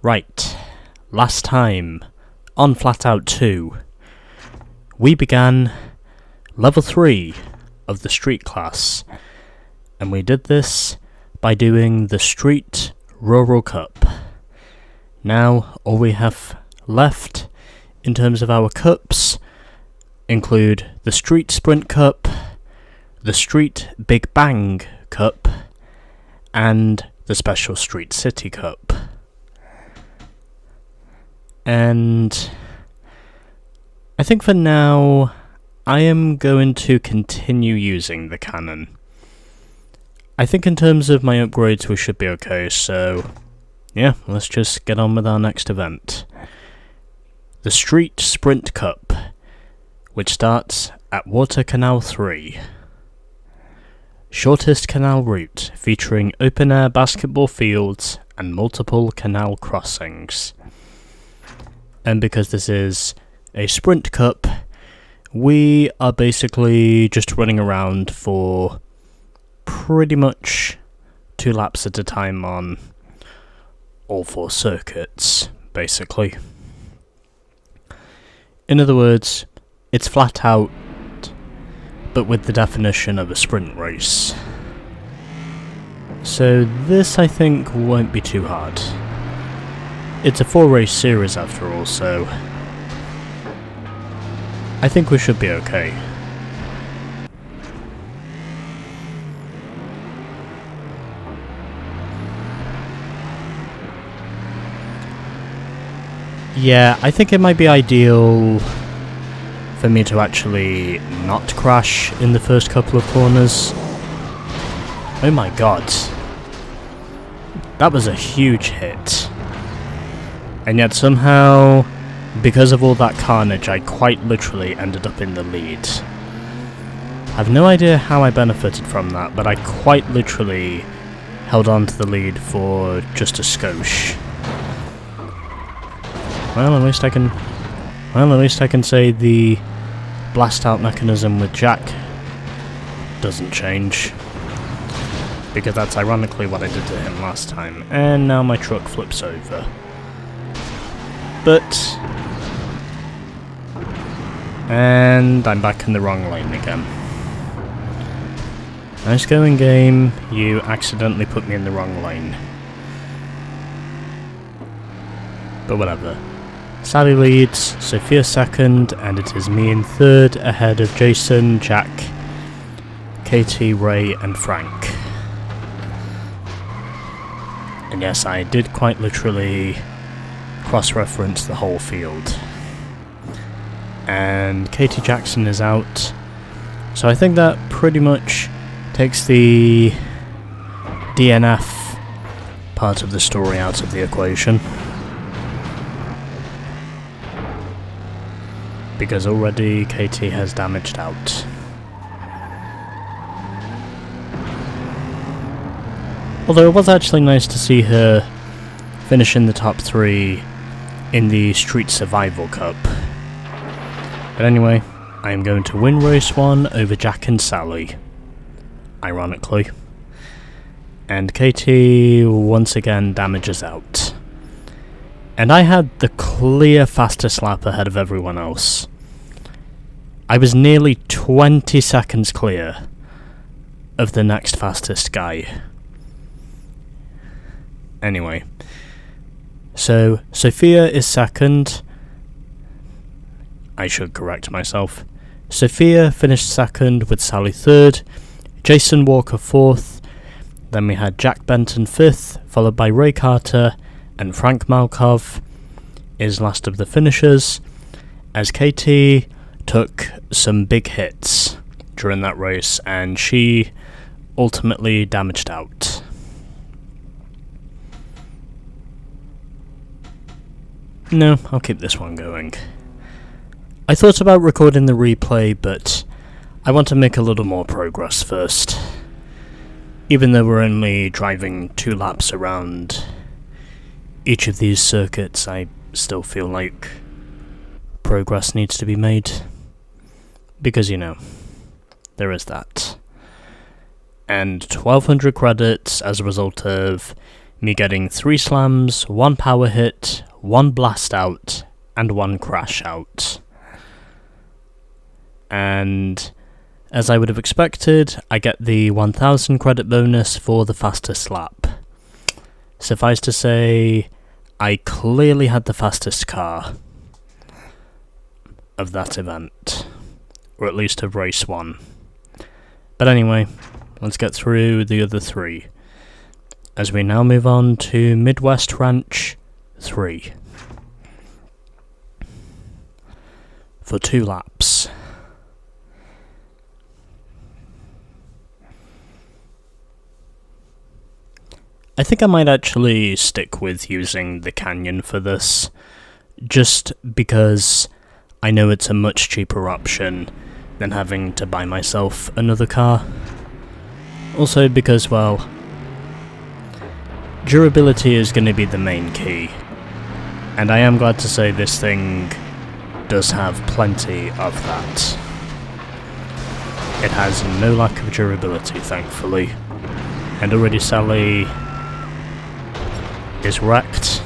Right, last time on FlatOut 2, we began level 3 of the street class, and we did this by doing the Street Rural Cup. Now, all we have left in terms of our cups include the Street Sprint Cup, the Street Big Bang Cup, and the Special Street City Cup. And I think for now, I am going to continue using the cannon. I think in terms of my upgrades we should be okay, so yeah, let's just get on with our next event. The Street Sprint Cup, which starts at Water Canal 3. Shortest canal route, featuring open-air basketball fields and multiple canal crossings. And because this is a sprint cup, we are basically just running around for pretty much 2 laps at a time on all 4 circuits, basically. In other words, it's flat out, but with the definition of a sprint race. So this, I think, won't be too hard. It's a 4-race series after all, so I think we should be okay. Yeah, I think it might be ideal for me to actually not crash in the first couple of corners. Oh my god. That was a huge hit. And yet somehow, because of all that carnage, I quite literally ended up in the lead. I have no idea how I benefited from that, but I quite literally held on to the lead for just a skosh. Well, at least I can say the blast out mechanism with Jack doesn't change. Because that's ironically what I did to him last time. And now my truck flips over. And I'm back in the wrong lane again. Nice going, game. You accidentally put me in the wrong lane. But whatever. Sally leads, Sophia second, and it is me in third, ahead of Jason, Jack, Katie, Ray, and Frank. And yes, I did quite literally cross-reference the whole field. And Katie Jackson is out, so I think that pretty much takes the DNF part of the story out of the equation. Because already Katie has damaged out. Although it was actually nice to see her finish in the top 3 in the Street Survival Cup. But anyway, I am going to win race 1 over Jack and Sally. Ironically. And Katie once again damages out. And I had the clear fastest lap ahead of everyone else. I was nearly 20 seconds clear of the next fastest guy. Anyway. So, Sophia is second. I should correct myself. Sophia finished second with Sally third. Jason Walker fourth. Then we had Jack Benton fifth, followed by Ray Carter, and Frank Malkov is last of the finishers, as Katie took some big hits during that race, and she ultimately damaged out. No, I'll keep this one going. I thought about recording the replay, but I want to make a little more progress first. Even though we're only driving 2 laps around each of these circuits, I still feel like progress needs to be made. Because, you know, there is that. And 1200 credits as a result of me getting 3 slams, 1 power hit, 1 blast out, and 1 crash out. And as I would have expected, I get the 1000 credit bonus for the fastest lap. Suffice to say, I clearly had the fastest car of that event, or at least of race 1. But anyway, let's get through the other 3, as we now move on to Midwest Ranch 3, for 2 laps. I think I might actually stick with using the Canyon for this, just because I know it's a much cheaper option than having to buy myself another car. Also because, well, durability is going to be the main key, and I am glad to say this thing does have plenty of that. It has no lack of durability, thankfully, and already Sally is wrecked,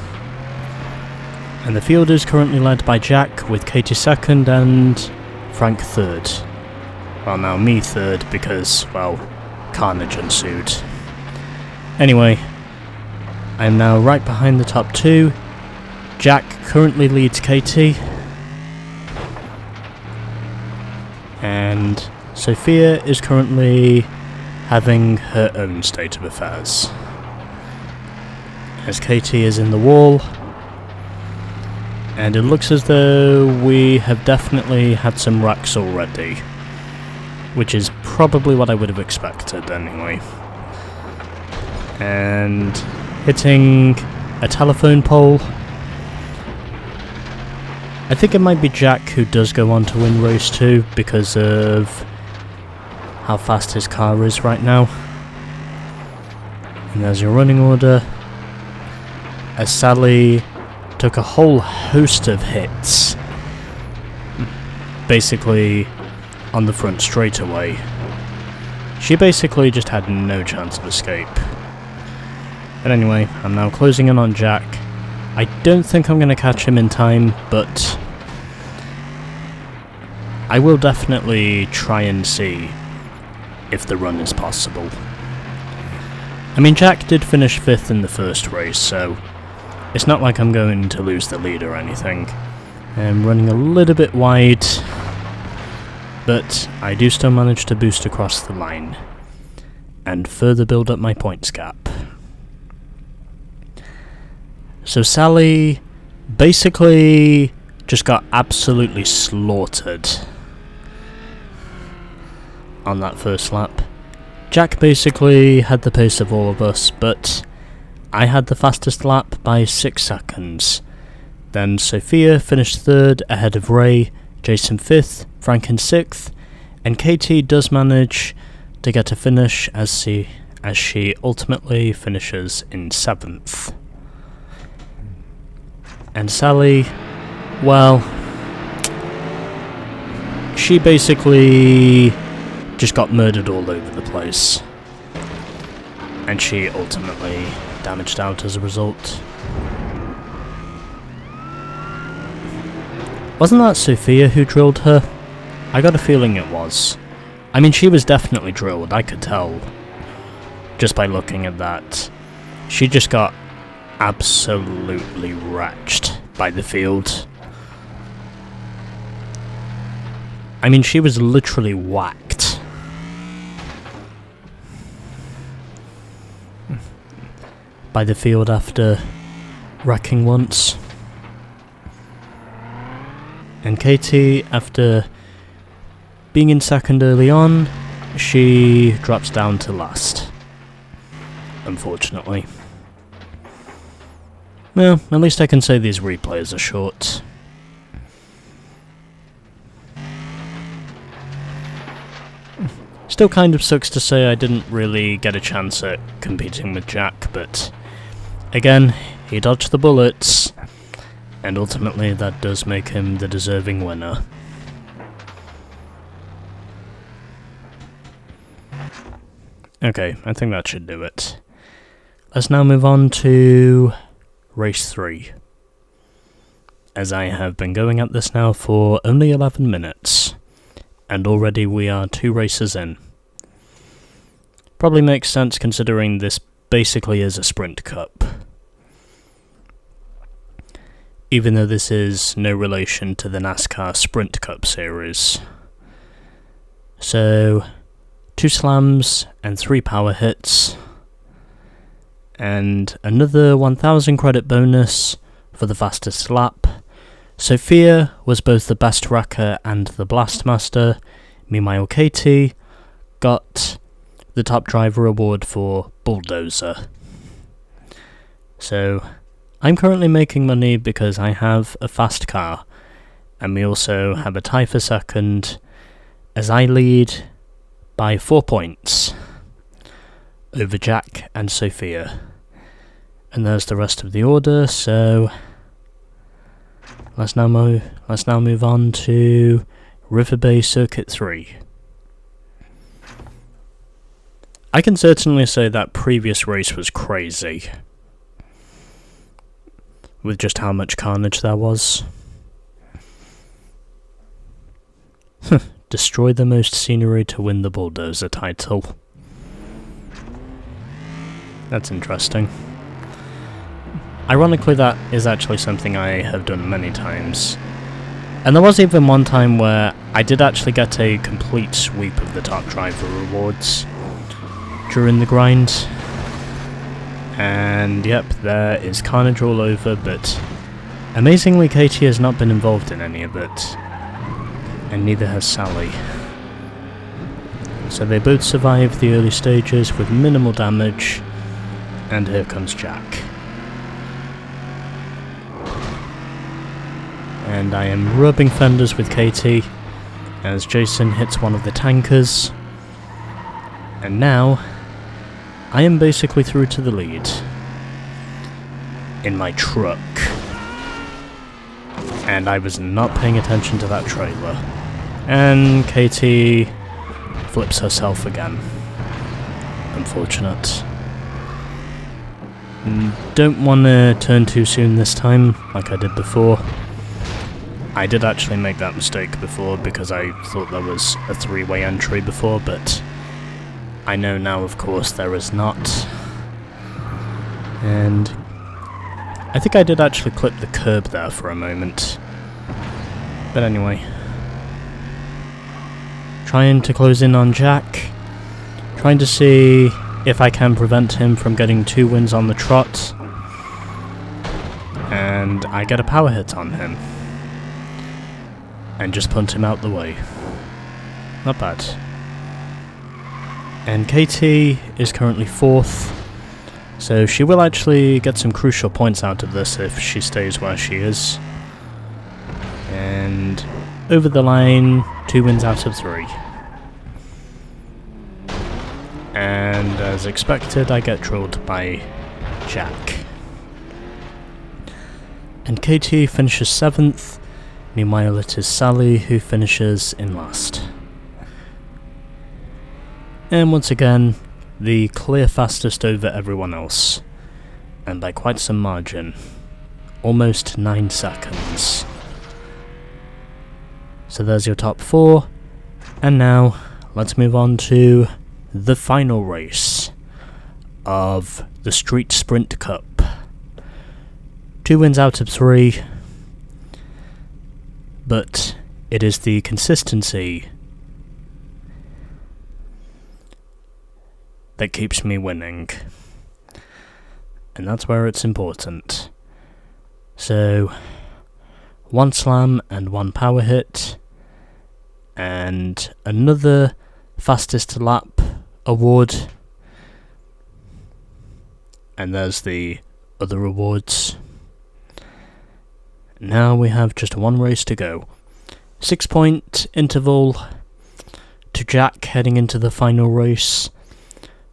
and the field is currently led by Jack with Katie second and Frank third. Well, now me third because, well, carnage ensued. Anyway, I am now right behind the top 2. Jack currently leads Katie, and Sophia is currently having her own state of affairs, as Katie is in the wall, and it looks as though we have definitely had some wrecks already, which is probably what I would have expected anyway. And hitting a telephone pole. I think it might be Jack who does go on to win race 2 because of how fast his car is right now. And there's your running order, as Sally took a whole host of hits, basically on the front straightaway. She basically just had no chance of escape. But anyway, I'm now closing in on Jack. I don't think I'm going to catch him in time, but I will definitely try and see if the run is possible. I mean, Jack did finish 5th in the first race, so it's not like I'm going to lose the lead or anything. I'm running a little bit wide, but I do still manage to boost across the line and further build up my points gap. So Sally basically just got absolutely slaughtered on that first lap. Jack basically had the pace of all of us, but I had the fastest lap by 6 seconds. Then Sophia finished 3rd ahead of Ray, Jason 5th, Frank in 6th, and Katie does manage to get a finish as she ultimately finishes in 7th. And Sally, well, she basically just got murdered all over the place, and she ultimately damaged out as a result. Wasn't that Sophia who drilled her? I got a feeling it was. I mean, she was definitely drilled, I could tell, just by looking at that. She just got absolutely wretched by the field. I mean, she was literally whacked. By the field after wrecking once. And Katie, after being in 2nd early on, she drops down to last, unfortunately. Well, at least I can say these replays are short. Still kind of sucks to say I didn't really get a chance at competing with Jack, but again, he dodged the bullets, and ultimately that does make him the deserving winner. Okay, I think that should do it. let's now move on to race 3. As I have been going at this now for only 11 minutes, and already we are 2 races in. Probably makes sense considering this basically is a sprint cup. Even though this is no relation to the NASCAR Sprint Cup series. So, 2 slams and 3 power hits, and another 1000 credit bonus for the fastest lap. Sophia was both the best wrecker and the Blastmaster. Meanwhile, Katie got the top driver award for Bulldozer. So, I'm currently making money because I have a fast car, and we also have a tie for second, as I lead by 4 points over Jack and Sophia. And there's the rest of the order, so let's now move on to River Bay Circuit 3. I can certainly say that previous race was crazy, with just how much carnage there was. Destroy the most scenery to win the Bulldozer title. That's interesting. Ironically, that is actually something I have done many times. And there was even one time where I did actually get a complete sweep of the top driver rewards during the grind. And yep, there is carnage all over, but amazingly Katie has not been involved in any of it. And neither has Sally. So they both survive the early stages with minimal damage, and here comes Jack. And I am rubbing fenders with Katie as Jason hits one of the tankers. And now I am basically through to the lead in my truck. And I was not paying attention to that trailer. And Katie flips herself again. Unfortunate. Don't want to turn too soon this time, like I did before. I did actually make that mistake before because I thought there was a 3-way entry before, but I know now, of course, there is not. And I think I did actually clip the curb there for a moment. But anyway. Trying to close in on Jack. Trying to see if I can prevent him from getting 2 wins on the trot. And I get a power hit on him. And just punt him out the way. Not bad. And Katie is currently 4th. So she will actually get some crucial points out of this if she stays where she is. And over the line, 2 wins out of 3. And as expected, I get trolled by Jack. And Katie finishes 7th. Meanwhile, it is Sally who finishes in last. And once again, the clear fastest over everyone else. And by quite some margin. Almost 9 seconds. So there's your top 4. And now, let's move on to the final race of the Street Sprint Cup. 2 wins out of 3. But it is the consistency that keeps me winning. And that's where it's important. So, 1 slam and 1 power hit. And another fastest lap award. And there's the other awards. Now we have just 1 race to go. 6-point interval to Jack heading into the final race.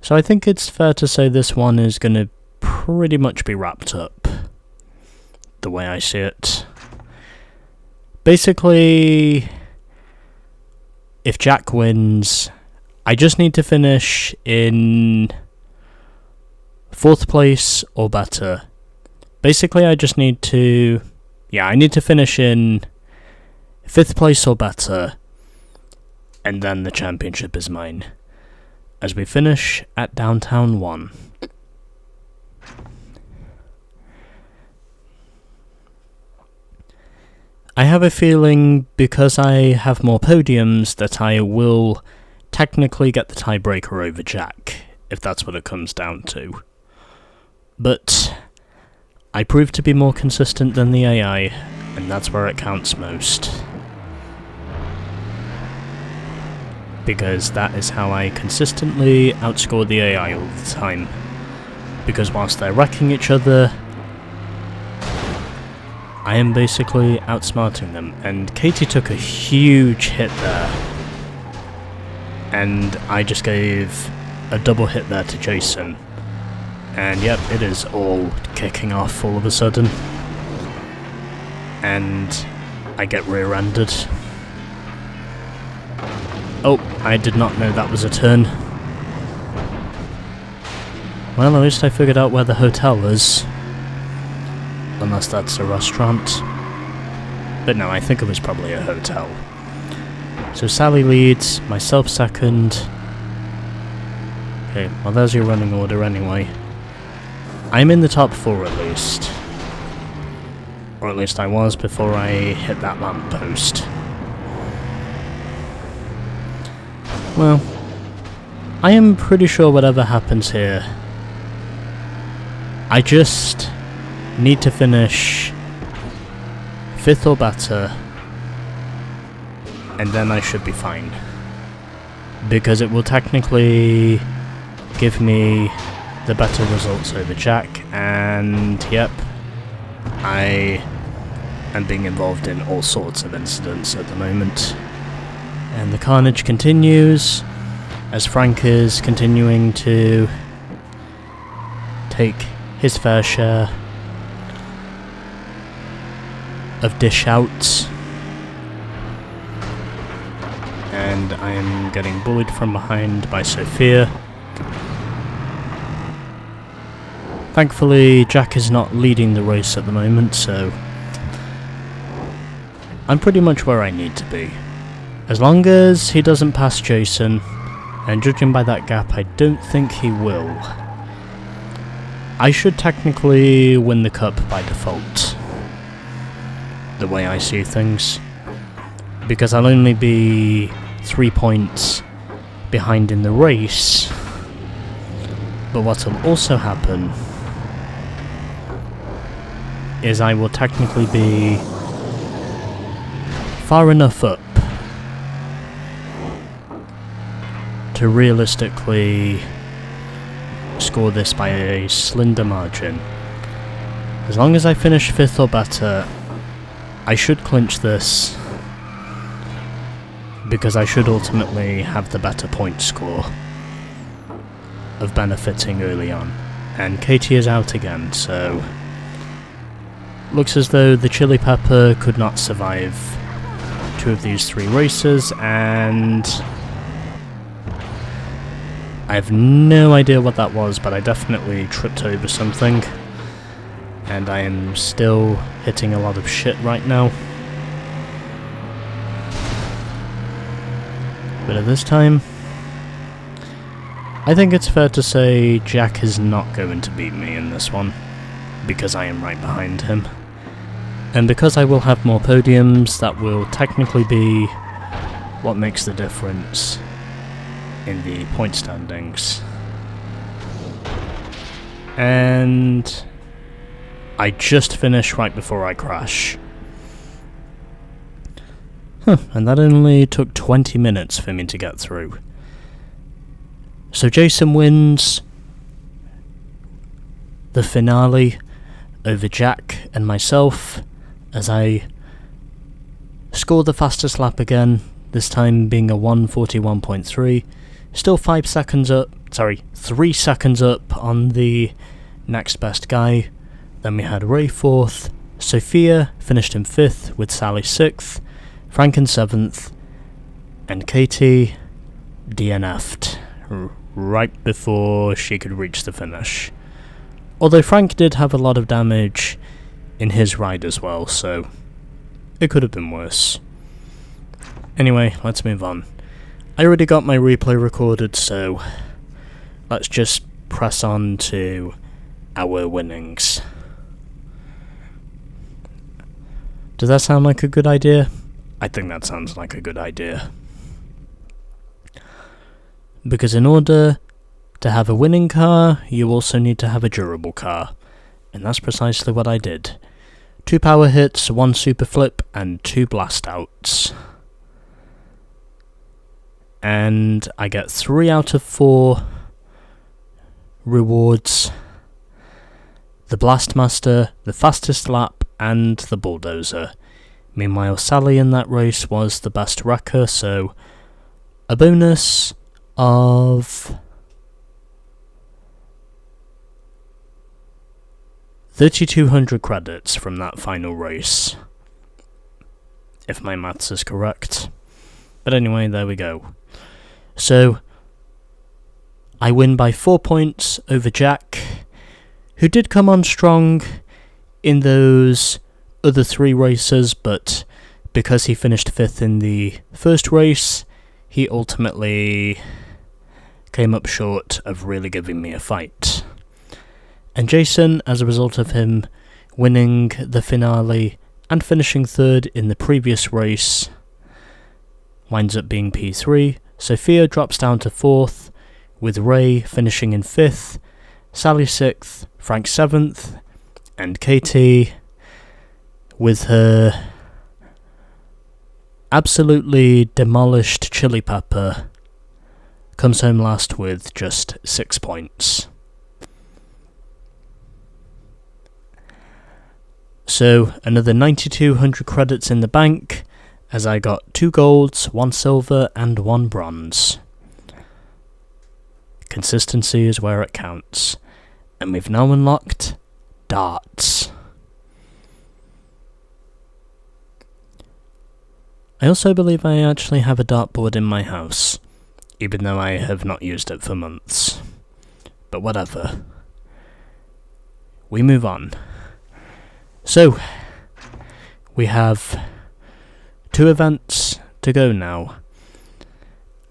So I think it's fair to say this one is going to pretty much be wrapped up, the way I see it. Basically, if Jack wins, I just need to finish in 4th place or better. Basically, I just need to... yeah, I need to finish in 5th place or better, and then the championship is mine. As we finish at Downtown 1. I have a feeling, because I have more podiums, that I will technically get the tiebreaker over Jack, if that's what it comes down to. But I prove to be more consistent than the AI, and that's where it counts most. Because that is how I consistently outscore the AI all the time. Because whilst they're wrecking each other, I am basically outsmarting them. And Katie took a huge hit there. And I just gave a double hit there to Jason. And yep, it is all kicking off all of a sudden. And I get rear-ended. Oh, I did not know that was a turn. Well, at least I figured out where the hotel is. Unless that's a restaurant. But no, I think it was probably a hotel. So Sally leads, myself second. Okay, well there's your running order anyway. I'm in the top 4 at least. Or at least I was before I hit that lamppost. Well, I am pretty sure whatever happens here, I just need to finish 5th or better, and then I should be fine. Because it will technically give me the better results over Jack, and yep, I am being involved in all sorts of incidents at the moment. And the carnage continues, as Frank is continuing to take his fair share of dish outs. And I am getting bullied from behind by Sophia. Thankfully, Jack is not leading the race at the moment, so I'm pretty much where I need to be. As long as he doesn't pass Jason, and judging by that gap, I don't think he will. I should technically win the cup by default, the way I see things, because I'll only be 3 points behind in the race. But what will also happen is I will technically be far enough up to realistically score this by a slender margin. As long as I finish 5th or better, I should clinch this, because I should ultimately have the better point score of benefiting early on. And Katie is out again, so looks as though the Chili Pepper could not survive 2 of these 3 races, and I have no idea what that was, but I definitely tripped over something. And I am still hitting a lot of shit right now. But at this time, I think it's fair to say Jack is not going to beat me in this one, because I am right behind him. And because I will have more podiums, that will technically be what makes the difference in the point standings. And I just finished right before I crash. And that only took 20 minutes for me to get through. So Jason wins the finale over Jack and myself, as I score the fastest lap again, this time being a 1:41.3. Still 3 seconds up on the next best guy. Then we had Ray 4th, Sophia finished in 5th with Sally 6th, Frank in 7th, and Katie DNF'd right before she could reach the finish. Although Frank did have a lot of damage in his ride as well, so it could have been worse. Anyway, let's move on. I already got my replay recorded, so let's just press on to our winnings. Does that sound like a good idea? I think that sounds like a good idea. Because in order to have a winning car, you also need to have a durable car. And that's precisely what I did. 2 power hits, 1 super flip, and 2 blast outs. And I get 3 out of 4 rewards. The Blastmaster, the fastest lap, and the bulldozer. Meanwhile, Sally in that race was the best wrecker, so a bonus of 3,200 credits from that final race, if my maths is correct. But anyway, there we go. So, I win by 4 points over Jack, who did come on strong in those other 3 races, but because he finished 5th in the first race, he ultimately came up short of really giving me a fight. And Jason, as a result of him winning the finale and finishing 3rd in the previous race, winds up being P3. Sophia drops down to 4th, with Ray finishing in 5th, Sally 6th, Frank 7th, and Katie, with her absolutely demolished Chili Pepper, comes home last with just 6 points. So, another 9,200 credits in the bank, as I got 2 golds, 1 silver, and 1 bronze. Consistency is where it counts. And we've now unlocked darts. I also believe I actually have a dartboard in my house, even though I have not used it for months. But whatever. We move on. So, we have 2 events to go now.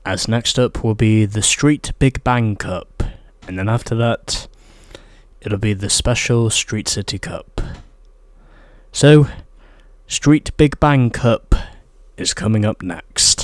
As next up will be the Street Big Bang Cup, and then after that, it'll be the special Street City Cup. So, Street Big Bang Cup is coming up next.